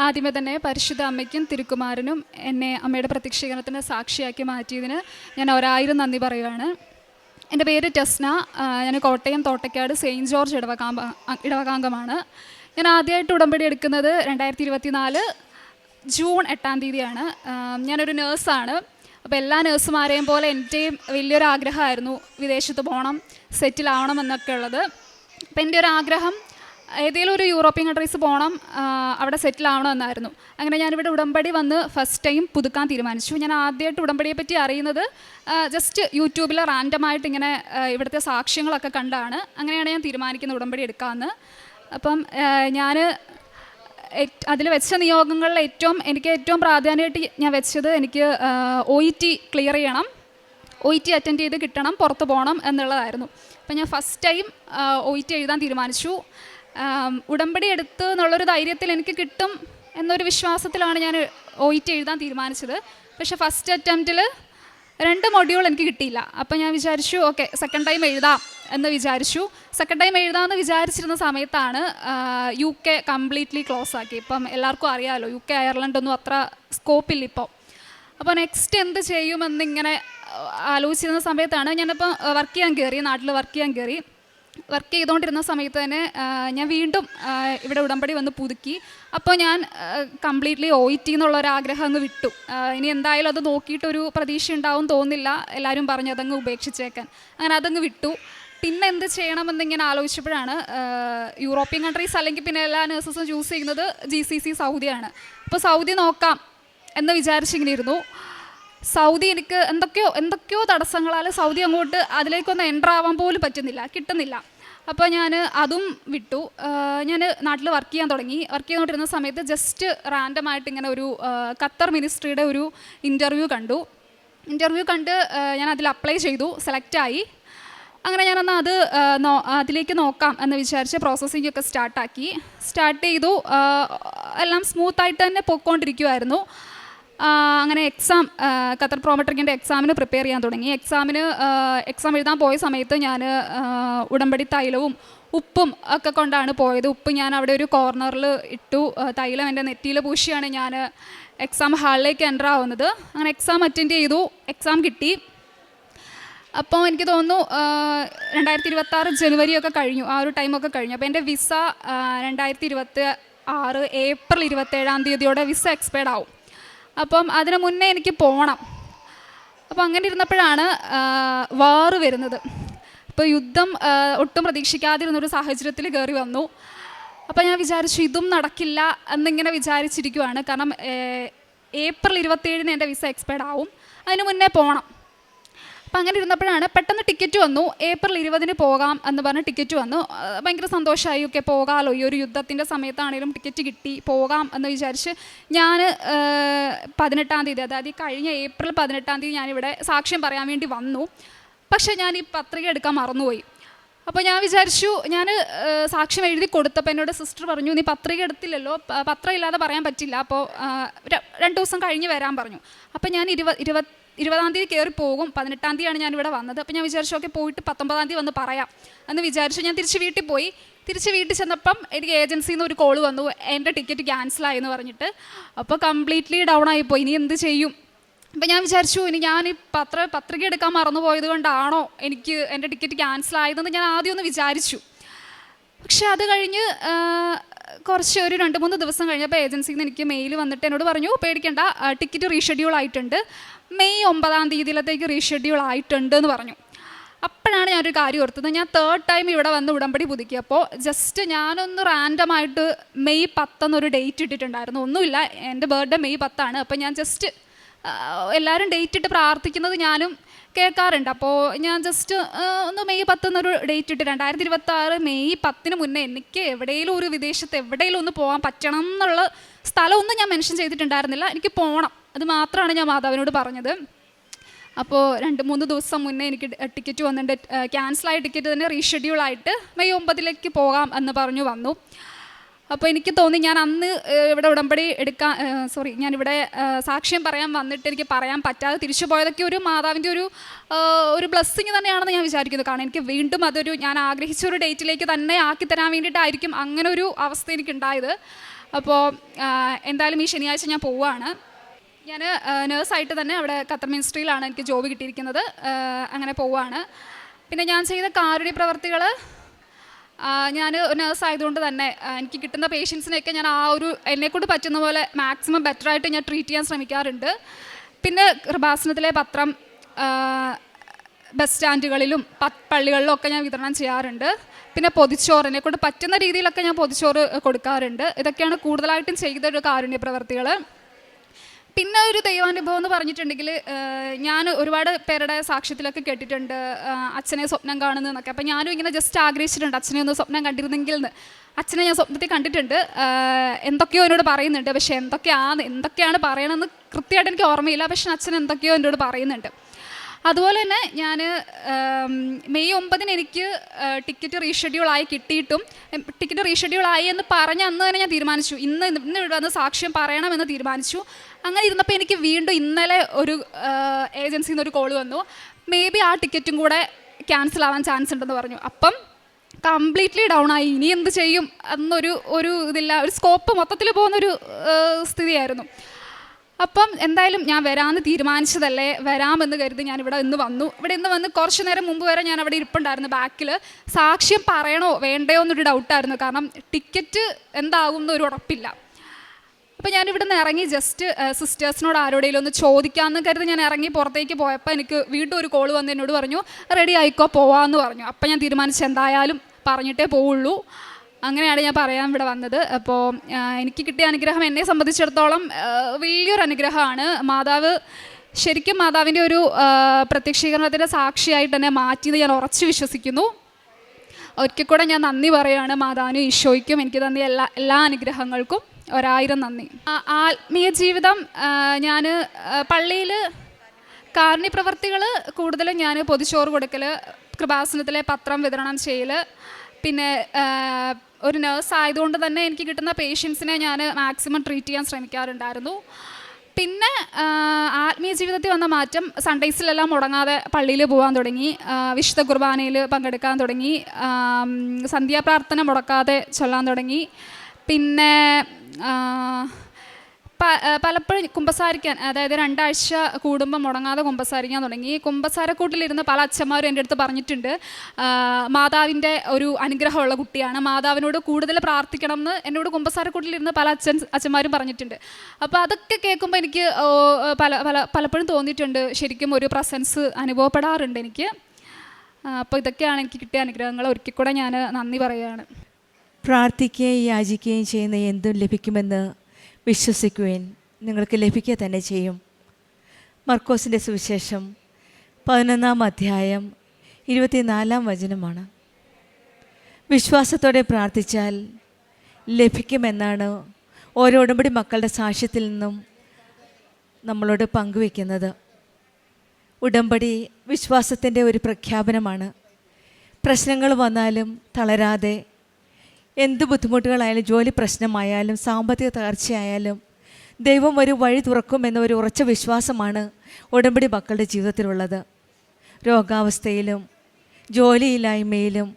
ആദ്യമേ തന്നെ പരിശുദ്ധ അമ്മയ്ക്കും തിരുക്കുമാരനും എന്നെ അമ്മയുടെ പ്രത്യക്ഷീകരണത്തിന് സാക്ഷിയാക്കി മാറ്റിയതിന് ഞാൻ 1000 നന്ദി പറയുകയാണ്. എൻ്റെ പേര് ടെസ്ന. ഞാൻ കോട്ടയം തോട്ടയ്ക്കാട് സെയിൻറ്റ് ജോർജ് ഇടവകാംഗമാണ്. ഞാൻ ആദ്യമായിട്ട് ഉടമ്പടി എടുക്കുന്നത് 2024 ജൂൺ 8-ാം തീയതിയാണ്. ഞാനൊരു നേഴ്സാണ്. അപ്പോൾ എല്ലാ നേഴ്സുമാരെയും പോലെ എൻ്റെയും വലിയൊരു ആഗ്രഹമായിരുന്നു വിദേശത്ത് പോകണം, സെറ്റിലാവണം എന്നൊക്കെ ഉള്ളത്. അപ്പോൾ എൻ്റെ ഒരു ആഗ്രഹം ഏതെങ്കിലും ഒരു യൂറോപ്യൻ കൺട്രീസ് പോകണം, അവിടെ സെറ്റിലാവണമെന്നായിരുന്നു. അങ്ങനെ ഞാനിവിടെ ഉടമ്പടി വന്ന് ഫസ്റ്റ് ടൈം പുതുക്കാൻ തീരുമാനിച്ചു. ഞാൻ ആദ്യമായിട്ട് ഉടമ്പടിയെ പറ്റി അറിയുന്നത് ജസ്റ്റ് യൂട്യൂബിൽ റാൻഡമായിട്ട് ഇങ്ങനെ ഇവിടുത്തെ സാക്ഷ്യങ്ങളൊക്കെ കണ്ടാണ്. അങ്ങനെയാണ് ഞാൻ തീരുമാനിക്കുന്നത് ഉടമ്പടി എടുക്കാമെന്ന്. അപ്പം ഞാൻ അതിൽ വെച്ച നിയോഗങ്ങളിൽ എനിക്ക് ഏറ്റവും പ്രാധാന്യമായിട്ട് ഞാൻ വെച്ചത് എനിക്ക് OET ക്ലിയർ ചെയ്യണം, OET അറ്റൻഡ് ചെയ്ത് കിട്ടണം, പുറത്ത് പോകണം എന്നുള്ളതായിരുന്നു. അപ്പം ഞാൻ ഫസ്റ്റ് ടൈം OET എഴുതാൻ തീരുമാനിച്ചു. ഉടമ്പടി എടുത്ത് എന്നുള്ളൊരു ധൈര്യത്തിൽ എനിക്ക് കിട്ടും എന്നൊരു വിശ്വാസത്തിലാണ് ഞാൻ OET എഴുതാൻ തീരുമാനിച്ചത്. പക്ഷേ ഫസ്റ്റ് അറ്റംപ്റ്റിൽ 2 മൊഡ്യൂൾ എനിക്ക് കിട്ടിയില്ല. അപ്പം ഞാൻ വിചാരിച്ചു ഓക്കെ സെക്കൻഡ് ടൈം എഴുതാം എന്ന് വിചാരിച്ചു. സെക്കൻഡ് ടൈം എഴുതാമെന്ന് വിചാരിച്ചിരുന്ന സമയത്താണ് UK കംപ്ലീറ്റ്ലി ക്ലോസ് ആക്കി. ഇപ്പം എല്ലാവർക്കും അറിയാമല്ലോ UK അയർലൻഡൊന്നും അത്ര സ്കോപ്പില്ല ഇപ്പോൾ. അപ്പോൾ നെക്സ്റ്റ് എന്ത് ചെയ്യുമെന്നിങ്ങനെ ആലോചിച്ചിരുന്ന സമയത്താണ് ഞാനിപ്പോൾ നാട്ടിൽ വർക്ക് ചെയ്യാൻ കയറി. വർക്ക് ചെയ്തുകൊണ്ടിരുന്ന സമയത്ത് തന്നെ ഞാൻ വീണ്ടും ഇവിടെ ഉടമ്പടി വന്ന് പുതുക്കി. അപ്പോൾ ഞാൻ കംപ്ലീറ്റ്ലി OET എന്നുള്ളൊരാഗ്രഹം അങ്ങ് വിട്ടു. ഇനി എന്തായാലും അത് നോക്കിയിട്ടൊരു പ്രതീക്ഷ ഉണ്ടാവും തോന്നില്ല, എല്ലാവരും പറഞ്ഞു അതങ്ങ് ഉപേക്ഷിച്ചേക്കാൻ. അങ്ങനെ അതങ്ങ് വിട്ടു. പിന്നെ എന്ത് ചെയ്യണമെന്നിങ്ങനെ ആലോചിച്ചപ്പോഴാണ് യൂറോപ്യൻ കൺട്രീസ് അല്ലെങ്കിൽ പിന്നെ എല്ലാ നേഴ്സസും ചൂസ് ചെയ്യുന്നത് GCC സൗദിയാണ്. അപ്പോൾ സൗദി നോക്കാം എന്ന് വിചാരിച്ചിങ്ങനെ ഇരുന്നു. സൗദി എനിക്ക് എന്തൊക്കെയോ തടസ്സങ്ങളാൽ സൗദി അങ്ങോട്ട് അതിലേക്കൊന്ന് എൻ്റർ ആവാൻ പോലും കിട്ടുന്നില്ല. അപ്പോൾ ഞാൻ അതും വിട്ടു. ഞാൻ നാട്ടിൽ വർക്ക് ചെയ്യാൻ തുടങ്ങി. വർക്ക് ചെയ്തുകൊണ്ടിരുന്ന സമയത്ത് ജസ്റ്റ് റാൻഡമായിട്ട് ഇങ്ങനെ ഒരു ഖത്തർ മിനിസ്ട്രിയുടെ ഒരു ഇൻ്റർവ്യൂ കണ്ട് ഞാൻ അതിൽ അപ്ലൈ ചെയ്തു, സെലക്റ്റായി. അങ്ങനെ ഞാനൊന്ന് അതിലേക്ക് നോക്കാം എന്ന് വിചാരിച്ച് പ്രോസസ്സിംഗ് ഒക്കെ സ്റ്റാർട്ട് ചെയ്തു. എല്ലാം സ്മൂത്തായിട്ട് തന്നെ പോയിക്കൊണ്ടിരിക്കുമായിരുന്നു. അങ്ങനെ ഖത്തർ പ്രോമെട്രിക്കിൻ്റെ എക്സാമിന് പ്രിപ്പയർ ചെയ്യാൻ തുടങ്ങി. എക്സാം എഴുതാൻ പോയ സമയത്ത് ഞാൻ ഉടമ്പടി തൈലവും ഉപ്പും ഒക്കെ കൊണ്ടാണ് പോയത്. ഉപ്പ് ഞാൻ അവിടെ ഒരു കോർണറിൽ ഇട്ടു, തൈലം എൻ്റെ നെറ്റിയിൽ പൂശിയാണ് ഞാൻ എക്സാം ഹാളിലേക്ക് എൻ്റർ ആവുന്നത്. അങ്ങനെ എക്സാം അറ്റൻഡ് ചെയ്തു, എക്സാം കിട്ടി. അപ്പോൾ എനിക്ക് തോന്നുന്നു 2026 ജനുവരി ഒക്കെ കഴിഞ്ഞു, ആ ഒരു ടൈമൊക്കെ കഴിഞ്ഞു. അപ്പോൾ എൻ്റെ വിസ 2026 ഏപ്രിൽ 27-ാം തീയതിയോടെ വിസ എക്സ്പയർഡ് ആവും. അപ്പം അതിന് മുന്നേ എനിക്ക് പോകണം. അപ്പോൾ അങ്ങനെ ഇരുന്നപ്പോഴാണ് വാർ വരുന്നത്. അപ്പോൾ യുദ്ധം ഒട്ടും പ്രതീക്ഷിക്കാതിരുന്നൊരു സാഹചര്യത്തിൽ കയറി വന്നു. അപ്പോൾ ഞാൻ വിചാരിച്ചു ഇതും നടക്കില്ല എന്നിങ്ങനെ വിചാരിച്ചിരിക്കുവാണ്. കാരണം ഏപ്രിൽ 27-ന് എൻ്റെ വിസ എക്സ്പയർഡ് ആവും, അതിന് മുന്നേ പോകണം. അപ്പം അങ്ങനെ ഇരുന്നപ്പോഴാണ് പെട്ടെന്ന് ടിക്കറ്റ് വന്നു, ഏപ്രിൽ 20-ന് പോകാം എന്ന് പറഞ്ഞ് ടിക്കറ്റ് വന്നു. ഭയങ്കര സന്തോഷമായി. ഒക്കെ പോകാമല്ലോ, ഈ ഒരു യുദ്ധത്തിൻ്റെ സമയത്താണെങ്കിലും ടിക്കറ്റ് കിട്ടി, പോകാം എന്ന് വിചാരിച്ച് ഞാൻ 18-ാം തീയതി, അതായത് ഈ കഴിഞ്ഞ ഏപ്രിൽ 18-ാം തീയതി ഞാനിവിടെ സാക്ഷ്യം പറയാൻ വേണ്ടി വന്നു. പക്ഷേ ഞാൻ ഈ പത്രിക എടുക്കാൻ മറന്നുപോയി. അപ്പോൾ ഞാൻ വിചാരിച്ചു, ഞാൻ സാക്ഷ്യം എഴുതി കൊടുത്തപ്പോൾ എന്നോട് സിസ്റ്റർ പറഞ്ഞു നീ പത്രിക എടുത്തില്ലല്ലോ, പത്രം ഇല്ലാതെ പറയാൻ പറ്റില്ല, അപ്പോൾ 2 ദിവസം കഴിഞ്ഞ് വരാൻ പറഞ്ഞു. അപ്പോൾ ഞാൻ 20-ാം തീയതി കയറി പോകും, 18-ാം തീയതിയാണ് ഞാനിവിടെ വന്നത്. അപ്പോൾ ഞാൻ വിചാരിച്ചു ഓക്കെ പോയിട്ട് 19-ാം തീയതി വന്ന് പറയാം എന്ന് വിചാരിച്ചു. ഞാൻ തിരിച്ച് വീട്ടിൽ പോയി. വീട്ടിൽ ചെന്നപ്പം എനിക്ക് ഏജൻസിയിൽ നിന്ന് ഒരു കോൾ വന്നു, എൻ്റെ ടിക്കറ്റ് ക്യാൻസലായി എന്ന് പറഞ്ഞിട്ട്. അപ്പോൾ കംപ്ലീറ്റ്ലി ഡൗൺ ആയിപ്പോയി, ഇനി എന്ത് ചെയ്യും. അപ്പോൾ ഞാൻ വിചാരിച്ചു ഇനി ഞാൻ ഈ പത്രിക എടുക്കാൻ മറന്നു പോയത് കൊണ്ടാണോ എനിക്ക് എൻ്റെ ടിക്കറ്റ് ക്യാൻസലായതെന്ന് ഞാൻ ആദ്യം ഒന്ന് വിചാരിച്ചു. പക്ഷെ അത് കഴിഞ്ഞ് ഒരു 2-3 ദിവസം കഴിഞ്ഞപ്പോൾ ഏജൻസിയിൽ നിന്ന് എനിക്ക് മെയിൽ വന്നിട്ട് എന്നോട് പറഞ്ഞു പേടിക്കേണ്ട, ടിക്കറ്റ് റീഷെഡ്യൂൾ ആയിട്ടുണ്ട്, മെയ് 9-ാം തീയതിയിലത്തേക്ക് റീഷെഡ്യൂൾ ആയിട്ടുണ്ട് എന്ന് പറഞ്ഞു. അപ്പോഴാണ് ഞാനൊരു കാര്യം ഓർത്തത്. ഞാൻ 3rd ടൈം ഇവിടെ വന്ന് ഉടമ്പടി പുതുക്കിയപ്പോൾ ജസ്റ്റ് ഞാനൊന്ന് റാൻഡമായിട്ട് മെയ് 10 എന്നൊരു ഡേറ്റ് ഇട്ടിട്ടുണ്ടായിരുന്നു. ഒന്നുമില്ല, എൻ്റെ ബർത്ത്ഡേ മെയ് 10-ആണ്. അപ്പോൾ ഞാൻ ജസ്റ്റ് എല്ലാവരും ഡേറ്റ് ഇട്ട് പ്രാർത്ഥിക്കുന്നത് ഞാനും കേൾക്കാറുണ്ട്. അപ്പോൾ ഞാൻ ജസ്റ്റ് ഒന്ന് മെയ് 10 എന്നൊരു ഡേറ്റ് ഇട്ട് 2026 മെയ് 10-ന് മുന്നേ എനിക്ക് എവിടെയെങ്കിലും ഒരു വിദേശത്ത് എവിടെയെങ്കിലും ഒന്ന് പോകാൻ പറ്റണം എന്നുള്ള സ്ഥലമൊന്നും ഞാൻ മെൻഷൻ ചെയ്തിട്ടുണ്ടായിരുന്നില്ല. എനിക്ക് പോകണം, അത് മാത്രമാണ് ഞാൻ മാതാവിനോട് പറഞ്ഞത്. അപ്പോൾ 2-3 ദിവസം മുന്നേ എനിക്ക് ടിക്കറ്റ് വന്നിട്ട് ക്യാൻസലായ ടിക്കറ്റ് തന്നെ റീഷെഡ്യൂൾ ആയിട്ട് മെയ് 9-ലേക്ക് പോകാം എന്ന് പറഞ്ഞു വന്നു. അപ്പോൾ എനിക്ക് തോന്നി ഞാൻ അന്ന് ഇവിടെ ഉടമ്പടി ഞാനിവിടെ സാക്ഷ്യം പറയാൻ വന്നിട്ട് എനിക്ക് പറയാൻ പറ്റാതെ തിരിച്ചു പോയതൊക്കെ ഒരു മാതാവിൻ്റെ ഒരു ബ്ലെസ്സിങ് തന്നെയാണെന്ന് ഞാൻ വിചാരിക്കുന്നു. കാരണം എനിക്ക് വീണ്ടും ഞാൻ ആഗ്രഹിച്ച ഒരു ഡേറ്റിലേക്ക് തന്നെ ആക്കി തരാൻ വേണ്ടിയിട്ടായിരിക്കും അങ്ങനെ ഒരു അവസ്ഥ എനിക്കുണ്ടായത്. അപ്പോൾ എന്തായാലും ഈ ശനിയാഴ്ച ഞാൻ പോവുകയാണ്. ഞാൻ നേഴ്സായിട്ട് തന്നെ അവിടെ ഖത്തർ മിനിസ്ട്രിയിലാണ് എനിക്ക് ജോബ് കിട്ടിയിരിക്കുന്നത്. അങ്ങനെ പോവുകയാണ്. പിന്നെ ഞാൻ ചെയ്ത കാരുണ്യ പ്രവർത്തികൾ, ഞാൻ നേഴ്സായതുകൊണ്ട് തന്നെ എനിക്ക് കിട്ടുന്ന പേഷ്യൻസിനെയൊക്കെ ഞാൻ എന്നെക്കൊണ്ട് പറ്റുന്ന പോലെ മാക്സിമം ബെറ്ററായിട്ട് ഞാൻ ട്രീറ്റ് ചെയ്യാൻ ശ്രമിക്കാറുണ്ട്. പിന്നെ കൃപാസനത്തിലെ പത്രം ബസ് സ്റ്റാൻഡുകളിലും പള്ളികളിലും ഒക്കെ ഞാൻ വിതരണം ചെയ്യാറുണ്ട്. പിന്നെ പൊതിച്ചോറ്, എന്നെക്കൊണ്ട് പറ്റുന്ന രീതിയിലൊക്കെ ഞാൻ പൊതിച്ചോറ് കൊടുക്കാറുണ്ട്. ഇതൊക്കെയാണ് കൂടുതലായിട്ടും ചെയ്തൊരു കാരുണ്യ പ്രവർത്തികൾ. പിന്നെ ഒരു ദൈവാനുഭവം എന്ന് പറഞ്ഞിട്ടുണ്ടെങ്കിൽ, ഞാൻ ഒരുപാട് പേരുടെ സാക്ഷ്യത്തിലൊക്കെ കേട്ടിട്ടുണ്ട് അച്ഛനെ സ്വപ്നം കാണുന്നതെന്നൊക്കെ. അപ്പം ഞാനും ഇങ്ങനെ ജസ്റ്റ് ആഗ്രഹിച്ചിട്ടുണ്ട് അച്ഛനെ ഒന്ന് സ്വപ്നം കണ്ടിരുന്നെങ്കിൽ എന്ന്. അച്ഛനെ ഞാൻ സ്വപ്നത്തിൽ കണ്ടിട്ടുണ്ട്. എന്തൊക്കെയോ എന്നോട് പറയുന്നുണ്ട്. പക്ഷേ എന്തൊക്കെയാണ് പറയണമെന്ന് കൃത്യമായിട്ട് എനിക്ക് ഓർമ്മയില്ല. പക്ഷേ അച്ഛൻ എന്തൊക്കെയോ എന്നോട് പറയുന്നുണ്ട്. അതുപോലെ തന്നെ ഞാൻ മെയ് 9 എനിക്ക് ടിക്കറ്റ് റീഷെഡ്യൂളായി കിട്ടിയിട്ടും, ടിക്കറ്റ് റീഷെഡ്യൂളായി എന്ന് പറഞ്ഞ അന്ന് തന്നെ ഞാൻ തീരുമാനിച്ചു ഇന്ന് ഇവിടെ വന്ന് സാക്ഷ്യം പറയണമെന്ന് തീരുമാനിച്ചു. അങ്ങനെ ഇരുന്നപ്പോൾ എനിക്ക് വീണ്ടും ഇന്നലെ ഒരു ഏജൻസിയിൽ നിന്ന് ഒരു കോൾ വന്നു. മേ ബി ആ ടിക്കറ്റും കൂടെ ക്യാൻസൽ ആവാൻ ചാൻസ് ഉണ്ടെന്ന് പറഞ്ഞു. അപ്പം കംപ്ലീറ്റ്ലി ഡൗൺ ആയി. ഇനി എന്ത് ചെയ്യും എന്നൊരു ഇതില്ല, ഒരു സ്കോപ്പ് മൊത്തത്തിൽ പോകുന്നൊരു സ്ഥിതിയായിരുന്നു. അപ്പം എന്തായാലും ഞാൻ വരാമെന്ന് തീരുമാനിച്ചതല്ലേ, വരാമെന്ന് കരുതി ഞാൻ ഇവിടെ ഇന്ന് വന്നു. കുറച്ച് നേരം മുമ്പ് വരെ ഞാൻ അവിടെ ഇരിപ്പുണ്ടായിരുന്നു ബാക്കിൽ. സാക്ഷ്യം പറയണോ വേണ്ടയോ എന്നൊരു ഡൗട്ടായിരുന്നു. കാരണം ടിക്കറ്റ് എന്താകും എന്നൊരു ഉറപ്പില്ല. അപ്പോൾ ഞാനിവിടെ നിന്ന് ഇറങ്ങി ജസ്റ്റ് സിസ്റ്റേഴ്സിനോട് ആരോടെങ്കിലും ഒന്ന് ചോദിക്കാമെന്ന് കരുതി ഞാൻ ഇറങ്ങി പുറത്തേക്ക് പോയപ്പോൾ എനിക്ക് വീണ്ടും ഒരു കോൾ വന്ന് എന്നോട് പറഞ്ഞു റെഡി ആയിക്കോ പോവാമെന്ന് പറഞ്ഞു. അപ്പോൾ ഞാൻ തീരുമാനിച്ചു എന്തായാലും പറഞ്ഞിട്ടേ പോവുള്ളൂ. അങ്ങനെയാണ് ഞാൻ പറയാൻ ഇവിടെ വന്നത്. അപ്പോൾ എനിക്ക് കിട്ടിയ അനുഗ്രഹം എന്നെ സംബന്ധിച്ചിടത്തോളം വലിയൊരു അനുഗ്രഹമാണ്. ശരിക്കും മാതാവിൻ്റെ ഒരു പ്രത്യക്ഷീകരണത്തിൻ്റെ സാക്ഷിയായിട്ട് തന്നെ മാറ്റിയത് ഞാൻ ഉറച്ചു വിശ്വസിക്കുന്നു. ഒരിക്കൽ കൂടെ ഞാൻ നന്ദി പറയുകയാണ് മാതാവിനും ഈശോയ്ക്കും എനിക്ക് തന്ന എല്ലാ അനുഗ്രഹങ്ങൾക്കും 1000 നന്ദി. ആത്മീയ ജീവിതം, ഞാൻ പള്ളിയിൽ കാരുണ്യ പ്രവർത്തികൾ കൂടുതലും ഞാൻ പൊതിച്ചോറ് കൊടുക്കൽ, കൃപാസനത്തിലെ പത്രം വിതരണം ചെയ്യൽ, പിന്നെ ഒരു നേഴ്സ് ആയതുകൊണ്ട് തന്നെ എനിക്ക് കിട്ടുന്ന പേഷ്യൻസിനെ ഞാൻ മാക്സിമം ട്രീറ്റ് ചെയ്യാൻ ശ്രമിക്കാറുണ്ടായിരുന്നു. പിന്നെ ആത്മീയ ജീവിതത്തിൽ വന്ന മാറ്റം, സൺഡേസിലെല്ലാം മുടങ്ങാതെ പള്ളിയിൽ പോകാൻ തുടങ്ങി, വിശുദ്ധ കുർബാനയിൽ പങ്കെടുക്കാൻ തുടങ്ങി, സന്ധ്യാപ്രാർത്ഥന മുടക്കാതെ ചൊല്ലാൻ തുടങ്ങി. പിന്നെ പലപ്പോഴും കുമ്പസാരിക്കാൻ, അതായത് 2 ആഴ്ച കൂടുമ്പോൾ മുടങ്ങാതെ കുമ്പസാരിക്കാൻ തുടങ്ങി. കുമ്പസാരക്കൂട്ടിലിരുന്ന് പല അച്ഛന്മാരും എൻ്റെ അടുത്ത് പറഞ്ഞിട്ടുണ്ട് മാതാവിൻ്റെ ഒരു അനുഗ്രഹമുള്ള കുട്ടിയാണ്, മാതാവിനോട് കൂടുതൽ പ്രാർത്ഥിക്കണം എന്ന് എന്നോട് കുമ്പസാരക്കൂട്ടിലിരുന്ന് പല അച്ഛന്മാരും പറഞ്ഞിട്ടുണ്ട്. അപ്പോൾ അതൊക്കെ കേൾക്കുമ്പോൾ എനിക്ക് പലപ്പോഴും തോന്നിയിട്ടുണ്ട് ശരിക്കും ഒരു പ്രസൻസ് അനുഭവപ്പെടാറുണ്ട് എനിക്ക്. അപ്പോൾ ഇതൊക്കെയാണ് എനിക്ക് കിട്ടിയ അനുഗ്രഹങ്ങൾ. ഒരിക്കൽ കൂടെ ഞാൻ നന്ദി പറയുകയാണ്. പ്രാർത്ഥിക്കുകയും യാചിക്കുകയും ചെയ്യുന്ന എന്തും ലഭിക്കുമെന്ന് വിശ്വസിക്കുവാൻ നിങ്ങൾക്ക് ലഭിക്കുക തന്നെ ചെയ്യും. മർക്കോസിൻ്റെ സുവിശേഷം 11-ാം അധ്യായം 24-ാം വചനമാണ്. വിശ്വാസത്തോടെ പ്രാർത്ഥിച്ചാൽ ലഭിക്കുമെന്നാണ് ഓരോ ഉടമ്പടി മക്കളുടെ സാക്ഷ്യത്തിൽ നിന്നും നമ്മളോട് പങ്കുവയ്ക്കുന്നത്. ഉടമ്പടി വിശ്വാസത്തിൻ്റെ ഒരു പ്രഖ്യാപനമാണ്. പ്രശ്നങ്ങൾ വന്നാലും തളരാതെ, എന്ത് ബുദ്ധിമുട്ടുകളായാലും, ജോലി പ്രശ്നമായാലും, സാമ്പത്തിക തകർച്ചയായാലും ദൈവം ഒരു വഴി തുറക്കുമെന്ന ഒരു ഉറച്ച വിശ്വാസമാണ് ഉടമ്പടി മക്കളുടെ ജീവിതത്തിലുള്ളത്. രോഗാവസ്ഥയിലും ജോലിയില്ലായ്മയിലും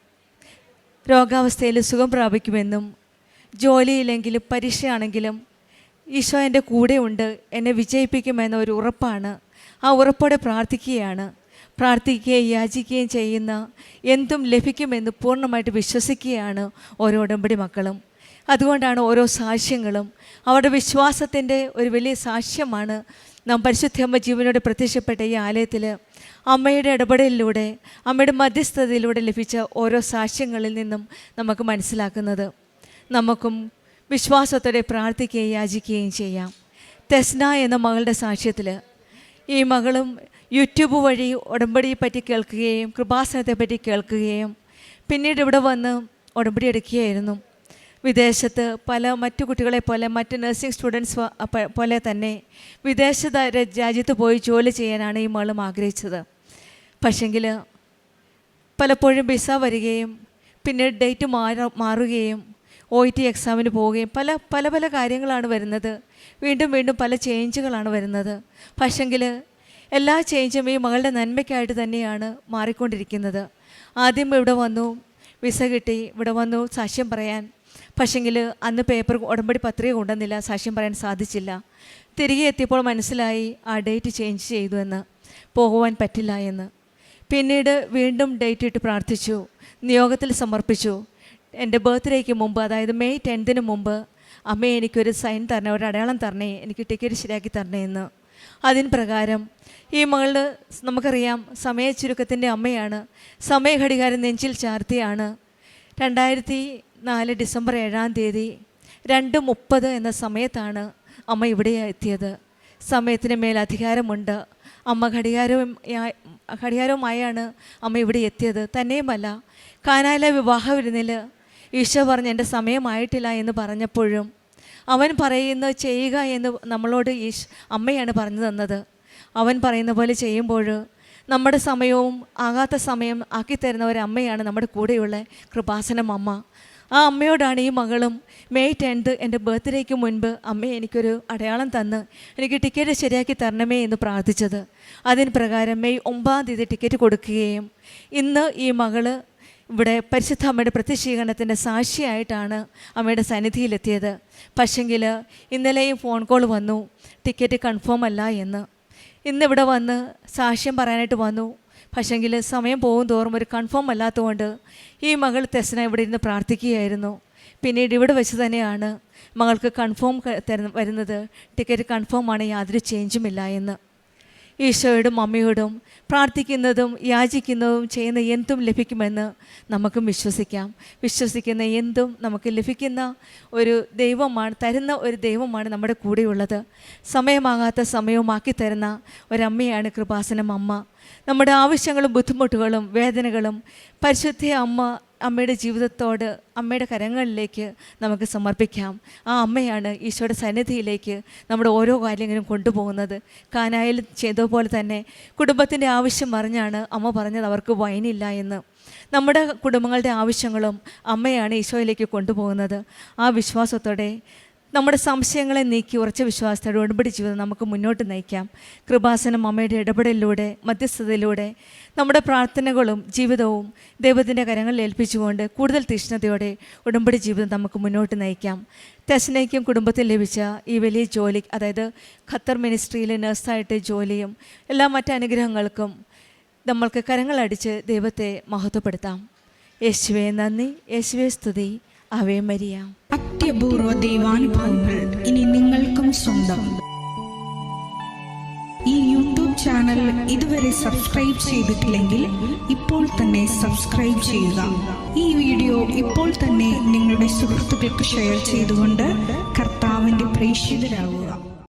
രോഗാവസ്ഥയിൽ സുഖം പ്രാപിക്കുമെന്നും, ജോലിയില്ലെങ്കിലും പരീക്ഷയാണെങ്കിലും ഈശോ എൻ്റെ കൂടെയുണ്ട്, എന്നെ വിജയിപ്പിക്കുമെന്ന ഒരു ഉറപ്പാണ്. ആ ഉറപ്പോടെ പ്രാർത്ഥിക്കുകയും യാചിക്കുകയും ചെയ്യുന്ന എന്തും ലഭിക്കുമെന്ന് പൂർണ്ണമായിട്ട് വിശ്വസിക്കുകയാണ് ഓരോ ഉടമ്പടി മക്കളും. അതുകൊണ്ടാണ് ഓരോ സാക്ഷ്യങ്ങളും അവരുടെ വിശ്വാസത്തിൻ്റെ ഒരു വലിയ സാക്ഷ്യമാണ്. നാം പരിശുദ്ധമ്മ ജീവനോട് പ്രത്യക്ഷപ്പെട്ട ഈ ആലയത്തിൽ അമ്മയുടെ ഇടപെടലിലൂടെ, അമ്മയുടെ മധ്യസ്ഥതയിലൂടെ ലഭിച്ച ഓരോ സാക്ഷ്യങ്ങളിൽ നിന്നും നമുക്ക് മനസ്സിലാക്കുന്നത്. നമുക്കും വിശ്വാസത്തോടെ പ്രാർത്ഥിക്കുകയും യാചിക്കുകയും ചെയ്യാം. തെസ്ന എന്ന മകളുടെ സാക്ഷ്യത്തിൽ ഈ മകളും യൂട്യൂബ് വഴി ഉടമ്പടിയെ പറ്റി കേൾക്കുകയും കൃപാസനത്തെ പറ്റി കേൾക്കുകയും പിന്നീട് ഇവിടെ വന്ന് ഉടമ്പടി എടുക്കുകയായിരുന്നു. വിദേശത്ത് മറ്റു കുട്ടികളെ പോലെ, മറ്റ് നഴ്സിംഗ് സ്റ്റുഡൻസ് പോലെ തന്നെ വിദേശ രാജ്യത്ത് പോയി ജോലി ചെയ്യാനാണ് ഈ മകളും ആഗ്രഹിച്ചത്. പക്ഷെങ്കിൽ പലപ്പോഴും വിസ വരികയും പിന്നീട് ഡേറ്റ് മാറുകയും OET എക്സാമിന് പോവുകയും പല കാര്യങ്ങളാണ് വരുന്നത്. വീണ്ടും പല ചേഞ്ചുകളാണ് വരുന്നത്. പക്ഷെങ്കിൽ എല്ലാ ചേഞ്ചും ഈ മകളുടെ നന്മയ്ക്കായിട്ട് തന്നെയാണ് മാറിക്കൊണ്ടിരിക്കുന്നത്. ആദ്യം ഇവിടെ വന്നു, വിസ കിട്ടി, ഇവിടെ വന്നു സാക്ഷ്യം പറയാൻ. പക്ഷെങ്കിൽ അന്ന് പേപ്പർ ഉടമ്പടി പത്രിക കൊണ്ടുവന്നില്ല, സാക്ഷ്യം പറയാൻ സാധിച്ചില്ല. തിരികെ എത്തിയപ്പോൾ മനസ്സിലായി ആ ഡേറ്റ് ചേഞ്ച് ചെയ്തു എന്ന്, പോകുവാൻ പറ്റില്ല എന്ന്. പിന്നീട് വീണ്ടും ഡേറ്റ് ഇട്ട് പ്രാർത്ഥിച്ചു, നിയോഗത്തിൽ സമർപ്പിച്ചു. എൻ്റെ ബർത്ത്ഡേക്ക് മുമ്പ്, അതായത് മെയ് 10 മുമ്പ്, അമ്മേ എനിക്കൊരു സൈൻ തരണേ, ഒരു അടയാളം തരണേ, എനിക്ക് ടിക്കറ്റ് ശരിയാക്കി തരണേ എന്ന്. അതിന് പ്രകാരം ഈ മകള് നമുക്കറിയാം സമയ ചുരുക്കത്തിൻ്റെ അമ്മയാണ്, സമയഘടികാരം നെഞ്ചിൽ ചാർത്തിയാണ്. 2004 ഡിസംബർ 7 2:30 എന്ന സമയത്താണ് അമ്മ ഇവിടെ എത്തിയത്. സമയത്തിന് മേൽ അധികാരമുണ്ട്. അമ്മ ഘടികാരവുമായാണ് അമ്മ ഇവിടെ എത്തിയത്. തന്നെയുമല്ല, കാനായിലെ വിവാഹ വിരുന്നിൽ ഈശോ പറഞ്ഞ് എൻ്റെ സമയമായിട്ടില്ല എന്ന് പറഞ്ഞപ്പോഴും അവൻ പറയുന്നത് ചെയ്യുക എന്ന് നമ്മളോട് അമ്മയാണ് പറഞ്ഞു തന്നത്. അവൻ പറയുന്ന പോലെ ചെയ്യുമ്പോൾ നമ്മുടെ സമയവും ആകാത്ത സമയം ആക്കിത്തരുന്ന ഒരമ്മയാണ് നമ്മുടെ കൂടെയുള്ള കൃപാസനം അമ്മ. ആ അമ്മയോടാണ് ഈ മകളും മെയ് 10 എൻ്റെ ബർത്ത്ഡേക്ക് മുൻപ് അമ്മയെ എനിക്കൊരു അടയാളം തന്ന് എനിക്ക് ടിക്കറ്റ് ശരിയാക്കി തരണമേ എന്ന് പ്രാർത്ഥിച്ചത്. അതിന് പ്രകാരം മെയ് 9 ടിക്കറ്റ് കൊടുക്കുകയും ഇന്ന് ഈ മകള് ഇവിടെ പരിശുദ്ധ അമ്മയുടെ പ്രത്യക്ഷീകരണത്തിൻ്റെ സാക്ഷിയായിട്ടാണ് അമ്മയുടെ സന്നിധിയിലെത്തിയത്. പക്ഷെങ്കിൽ ഇന്നലെയും ഫോൺ കോൾ വന്നു, ടിക്കറ്റ് കൺഫേം അല്ല എന്ന്. ഇന്നിവിടെ വന്ന് സാക്ഷ്യം പറയാനായിട്ട് വന്നു. പക്ഷെങ്കിൽ സമയം പോകും തോറും ഒരു കൺഫേം അല്ലാത്തതുകൊണ്ട് ഈ മകൾ തെസ്ന ഇവിടെ ഇരുന്ന് പ്രാർത്ഥിക്കുകയായിരുന്നു. പിന്നീട് ഇവിടെ വെച്ച് തന്നെയാണ് മകൾക്ക് കൺഫേം വരുന്നത്, ടിക്കറ്റ് കൺഫേം ആണ്, യാതൊരു ചേഞ്ചുമില്ല എന്ന്. ഈശോയോടും അമ്മയോടും പ്രാർത്ഥിക്കുന്നതും യാചിക്കുന്നതും ചെയ്യുന്ന എന്തും ലഭിക്കുമെന്ന് നമുക്കും വിശ്വസിക്കാം. വിശ്വസിക്കുന്ന എന്തും നമുക്ക് ലഭിക്കുന്ന ഒരു ദൈവമാണ്, തരുന്ന ഒരു ദൈവമാണ് നമ്മുടെ കൂടെയുള്ളത്. സമയമാകാത്ത സമയവുമാക്കി തരുന്ന ഒരമ്മയാണ് കൃപാസനം അമ്മ. നമ്മുടെ ആവശ്യങ്ങളും ബുദ്ധിമുട്ടുകളും വേദനകളും പരിശുദ്ധ അമ്മയുടെ ജീവിതത്തോട്, അമ്മയുടെ കരങ്ങളിലേക്ക് നമുക്ക് സമർപ്പിക്കാം. ആ അമ്മയാണ് ഈശോയുടെ സന്നിധിയിലേക്ക് നമ്മുടെ ഓരോ കാര്യങ്ങളും കൊണ്ടുപോകുന്നത്. കാനായിൽ ചെയ്തതുപോലെ തന്നെ കുടുംബത്തിൻ്റെ ആവശ്യം അറിഞ്ഞാണ് അമ്മ പറഞ്ഞത് അവർക്ക് വൈനില്ല എന്ന്. നമ്മുടെ കുടുംബങ്ങളുടെ ആവശ്യങ്ങളും അമ്മയാണ് ഈശോയിലേക്ക് കൊണ്ടുപോകുന്നത്. ആ വിശ്വാസത്തോടെ നമ്മുടെ സംശയങ്ങളെ നീക്കി ഉറച്ച വിശ്വാസത്തോടെ ഉടമ്പടി ജീവിതം നമുക്ക് മുന്നോട്ട് നയിക്കാം. കൃപാസനം അമ്മയുടെ ഇടപെടലിലൂടെ, മധ്യസ്ഥതയിലൂടെ നമ്മുടെ പ്രാർത്ഥനകളും ജീവിതവും ദൈവത്തിൻ്റെ കരങ്ങളിൽ ഏൽപ്പിച്ചുകൊണ്ട് കൂടുതൽ തീക്ഷ്ണതയോടെ ഉടമ്പടി ജീവിതം നമുക്ക് മുന്നോട്ട് നയിക്കാം. തെസ്നയ്ക്കും കുടുംബത്തിൽ ലഭിച്ച ഈ വലിയ ജോലി, അതായത് ഖത്തർ മിനിസ്ട്രിയിൽ നഴ്സായിട്ട് ജോലിയും എല്ലാ മറ്റ് അനുഗ്രഹങ്ങൾക്കും നമ്മൾക്ക് കരങ്ങളടിച്ച് ദൈവത്തെ മഹത്വപ്പെടുത്താം. യേശുവേ നന്ദി, യേശുവേ സ്തുതി, ആവേ മരിയ. അത്യപൂർവ ദൈവാനുഭവങ്ങൾ ഇനി നിങ്ങൾക്കും സ്വന്തം. ഈ യൂട്യൂബ് ചാനൽ ഇതുവരെ സബ്സ്ക്രൈബ് ചെയ്തിട്ടില്ലെങ്കിൽ ഇപ്പോൾ തന്നെ സബ്സ്ക്രൈബ് ചെയ്യുക. ഈ വീഡിയോ ഇപ്പോൾ തന്നെ നിങ്ങളുടെ സുഹൃത്തുക്കൾക്ക് ഷെയർ ചെയ്തുകൊണ്ട് കർത്താവിൻ്റെ പ്രേക്ഷിതരാകുക.